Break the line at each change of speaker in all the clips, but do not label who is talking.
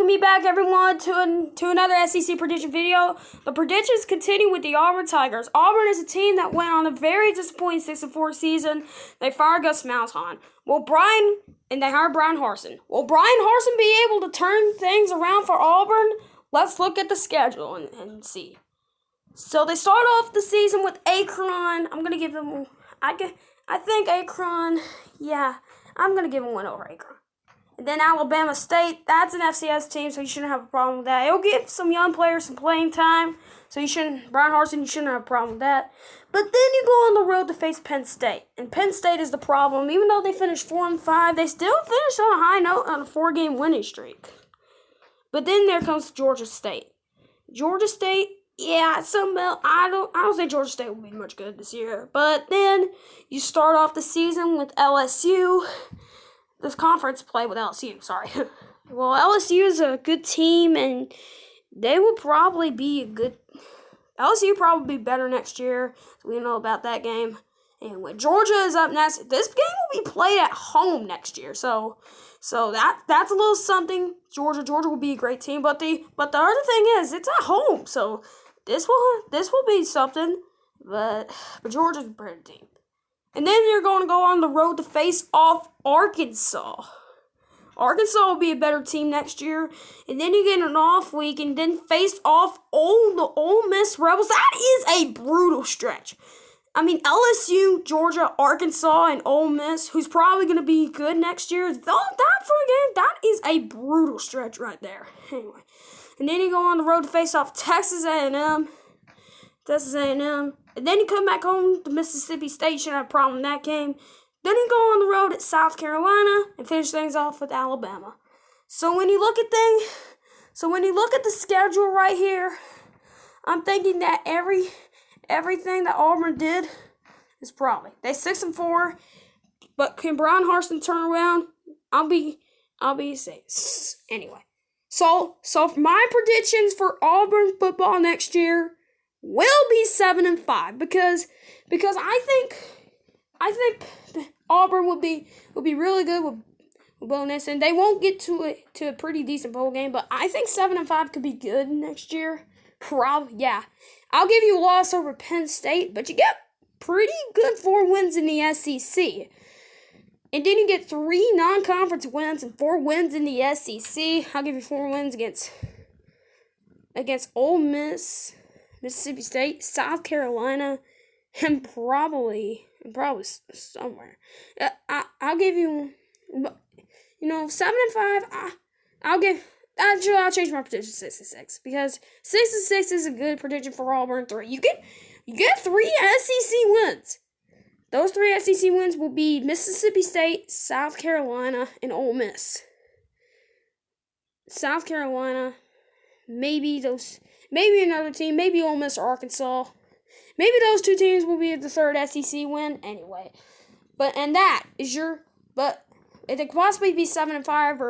welcome me back, everyone, to another SEC prediction video. The predictions continue with the Auburn Tigers. Auburn is a team that went on a very disappointing 6-4 season. They fired Gus Malzahn. And they hired Bryan Harsin. Will Bryan Harsin be able to turn things around for Auburn? Let's look at the schedule and see. So they start off the season with Akron. I'm gonna give them. I think Akron. Yeah, I'm gonna give them one over Akron. And then Alabama State, that's an FCS team, so you shouldn't have a problem with that. It'll give some young players some playing time, so Bryan Harsin, you shouldn't have a problem with that. But then you go on the road to face Penn State, and Penn State is the problem. Even though they finished 4-5, they still finished on a high note on a 4-game winning streak. But then there comes Georgia State. Georgia State, yeah, I don't think Georgia State will be much good this year. But then you start off the season with LSU. This conference play with LSU, sorry. Well, LSU is a good team, and they will probably be LSU probably be better next year. We know about that game. And when Georgia is up next, this game will be played at home next year. So that's a little something. Georgia will be a great team, but the other thing is it's at home. So this will be something. But Georgia's a better team. And then you're going to go on the road to face off Arkansas. Arkansas will be a better team next year. And then you get an off week and then face off the Ole Miss Rebels. That is a brutal stretch. I mean, LSU, Georgia, Arkansas, and Ole Miss, who's probably going to be good next year. That is a brutal stretch right there. Anyway. And then you go on the road to face off Texas A&M. And then you come back home to Mississippi State. You shouldn't have a problem in that game. Then you go on the road at South Carolina and finish things off with Alabama. So when you look at the schedule right here, I'm thinking that everything that Auburn did is probably they 6-4. But can Bryan Harsin turn around? I'll be safe. Anyway, so my predictions for Auburn football next year will be 7-5 because I think Auburn will be really good with bonus, and they won't get to a pretty decent bowl game, but I think 7-5 could be good next year. Yeah. I'll give you a loss over Penn State, but you get pretty good 4 wins in the SEC. And then you get 3 non-conference wins and 4 wins in the SEC. I'll give you 4 wins against Ole Miss, Mississippi State, South Carolina, and probably somewhere. I'll give you, 7-5. I'll change my prediction to 6-6 because 6-6 is a good prediction for Auburn. 3. You get 3 SEC wins. Those 3 SEC wins will be Mississippi State, South Carolina, and Ole Miss. South Carolina, maybe another team, maybe Ole Miss or Arkansas. Maybe those 2 teams will be the 3rd SEC win anyway. But it could possibly be 7-5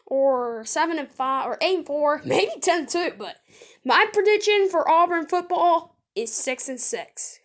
or 7-5 or 8-4, maybe 10-2. But my prediction for Auburn football is 6-6.